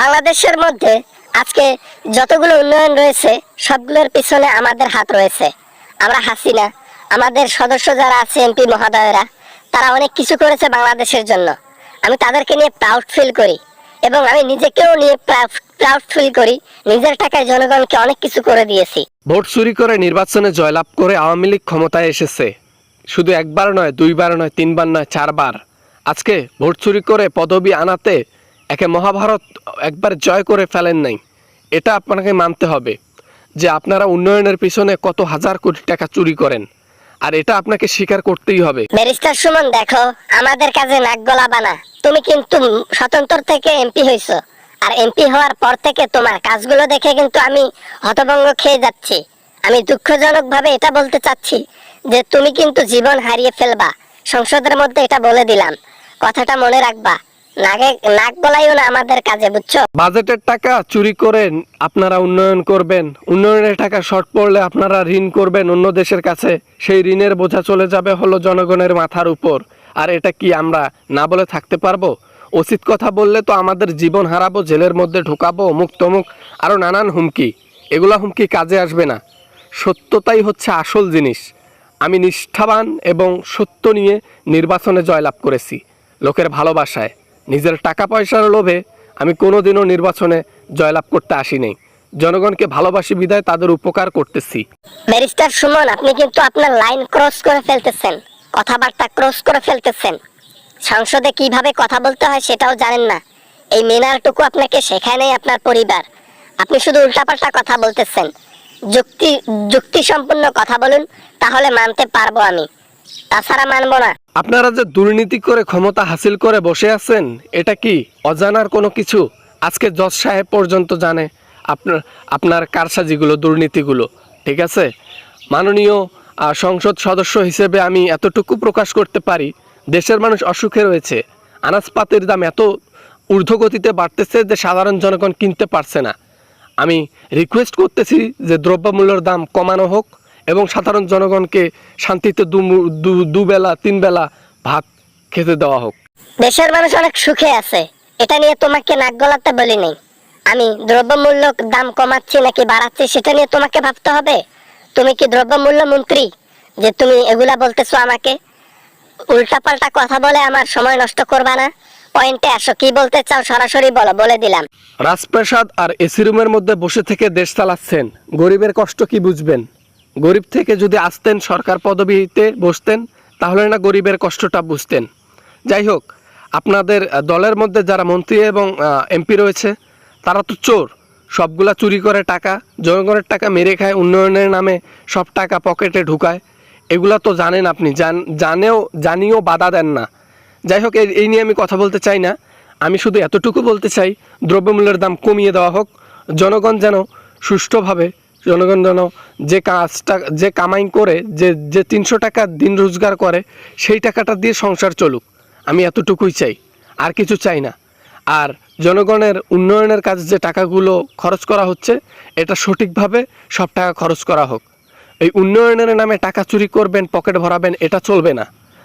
বাংলাদেশের মধ্যে আজকে যতগুলো উন্নয়ন রয়েছে সবগুলোর পিছনে আমাদের হাত রয়েছে। আমরা হাসিনা, আমাদের সদস্য যারা আছে এমপি মহোদয়রা, তারা অনেক কিছু করেছে বাংলাদেশের জন্য। আমি তাদেরকে নিয়ে প্রাউড ফিল করি এবং আমি নিজেকেও নিয়ে প্রাউড ফিল করি। নিজের টাকায় জনগণকে অনেক কিছু করে দিয়েছি। ভোট চুরি করে নির্বাচনে জয়লাভ করে আওয়ামী লীগ ক্ষমতায় এসেছে। শুধু একবার নয়, দুইবার নয়, তিনবার নয়, চারবার। আজকে ভোট চুরি করে পদবি আনাতে একে মহাভারত একবার জয় করে ফেলেন নাই। এটা আপনাকে মানতে হবে যে আপনারা উন্নয়নের পিছনে কত হাজার কোটি টাকা চুরি করেন, আর এটা আপনাকে স্বীকার করতেই হবে। ব্যারিস্টার সুমন, দেখো আমাদের কাছে নাক গলাবা না। তুমি কিন্তু স্বতন্ত্র থেকে এমপি হইছো, আর এমপি হওয়ার পর থেকে তোমার কাজগুলো দেখে কিন্তু আমি হতভম্ব খেয়ে যাচ্ছি। আমি দুঃখজনক ভাবে এটা বলতে চাচ্ছি যে তুমি কিন্তু জীবন হারিয়ে ফেলবা। সংসদের মধ্যে এটা বলে দিলাম, কথাটা মনে রাখবা। নাক গলাইও না আমাদের কাজে, বুঝছো? বাজেটের টাকা চুরি করে আপনারা উন্নয়ন করবেন, উন্নয়নের টাকা শর্ট পড়লে আপনারা ঋণ করবেন অন্য দেশের কাছে। সেই ঋণের বোঝা চলে যাবে হলো জনগণের মাথার উপর। আর এটা কি আমরা না বলে থাকতে পারবো? উচিত কথা বললে তো আমাদের জীবন হারাবো, জেলের মধ্যে ঢুকাবো, অমুক তমুক আরও নানান হুমকি। এগুলা হুমকি কাজে আসবে না। সত্যতাই হচ্ছে আসল জিনিস। আমি নিষ্ঠাবান এবং সত্য নিয়ে নির্বাচনে জয়লাভ করেছি, লোকের ভালোবাসায়। নিজের টাকা পয়সার লোভে আমি কোনোদিনও নির্বাচনে জয়লাভ করতে আসি নাই। জনগণকে ভালোবাসি বিধায় তাদের উপকার করতেছি। ব্যারিস্টার সুমন, আপনি কিন্তু আপনার লাইন ক্রস করে ফেলতেছেন, কথাবার্তা ক্রস করে ফেলতেছেন। সংসদে কিভাবে কথা বলতে হয় সেটাও জানেন না। এই মেনারটুকু আপনাকে শেখায় নাই আপনার পরিবার। আপনি শুধু উল্টাপাল্টা কথা বলতেছেন। যুক্তি সম্পূর্ণ কথা বলুন, তাহলে মানতে পারবো আমি, তাছাড়া মানবো না। আপনারা যে দুর্নীতি করে ক্ষমতা হাসিল করে বসে আছেন, এটা কি অজানার কোনো কিছু? আজকে জজ সাহেব পর্যন্ত জানে আপনার কারসাজিগুলো, দুর্নীতিগুলো। ঠিক আছে, মাননীয় সংসদ সদস্য হিসেবে আমি এতটুকু প্রকাশ করতে পারি, দেশের মানুষ অসুখে রয়েছে। আনাজপাতির দাম এত ঊর্ধ্বগতিতে বাড়তেছে যে সাধারণ জনগণ কিনতে পারছে না। আমি রিকোয়েস্ট করতেছি যে দ্রব্যমূল্যের দাম কমানো হোক এবং সাধারণ জনগণকে শান্তিতে দুবেলা তিনবেলা ভাত খেতে দেওয়া হোক। দেশের মানুষ অনেক সুখে আছে, এটা নিয়ে তোমাকে নাক গলাতে বলি নাই। আমি দ্রব্যমূল্য দাম কমাচ্ছি নাকি বাড়াচ্ছি সেটা নিয়ে তোমাকে ভাবতে হবে। তুমি কি দ্রব্যমূল্য মন্ত্রী যে তুমি এগুলা বলতেছো আমাকে? উল্টাপাল্টা কথা বলে আমার সময় নষ্ট করবা না। পয়েন্টে আসো, কি বলতে চাও সরাসরি বলো, বলে দিলাম। রাজপ্রাসাদ আর এসি রুমের মধ্যে বসে থেকে দেশ চালাচ্ছেন, গরিবের কষ্ট কি বুঝবেন? গরিব থেকে যদি আসতেন, সরকার পদবিতে বসতেন, তাহলে না গরিবের কষ্টটা বুঝতেন। যাই হোক, আপনাদের দলের মধ্যে যারা মন্ত্রী এবং এমপি রয়েছে তারা তো চোর। সবগুলা চুরি করে টাকা, জনগণের টাকা মেরে খায়, উন্নয়নের নামে সব টাকা পকেটে ঢুকায়। এগুলা তো জানেন আপনি, জানিও বাধা দেন না। যাই হোক, এই নিয়ে আমি কথা বলতে চাই না। আমি শুধু এতটুকু বলতে চাই, দ্রব্যমূল্যের দাম কমিয়ে দেওয়া হোক। জনগণ যেন সুষ্ঠুভাবে, জনগণ যেন যে কামাই করে, যে 300 টাকা দিন রোজগার করে, সেই টাকাটা দিয়ে সংসার চলুক। আমি এতটুকুই চাই, আর কিছু চাই না। আর জনগণের উন্নয়নের কাজে যে টাকাগুলো খরচ করা হচ্ছে, এটা সঠিকভাবে সব টাকা খরচ করা হোক। এই উন্নয়নের নামে টাকা চুরি করবেন, পকেট ভরাবেন, এটা চলবে না।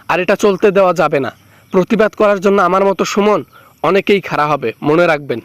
আর এটা চলতে দেওয়া যাবে না। প্রতিবাদ করার জন্য আমার মতো সুমন অনেকেই খাড়া হবে, মনে রাখবেন।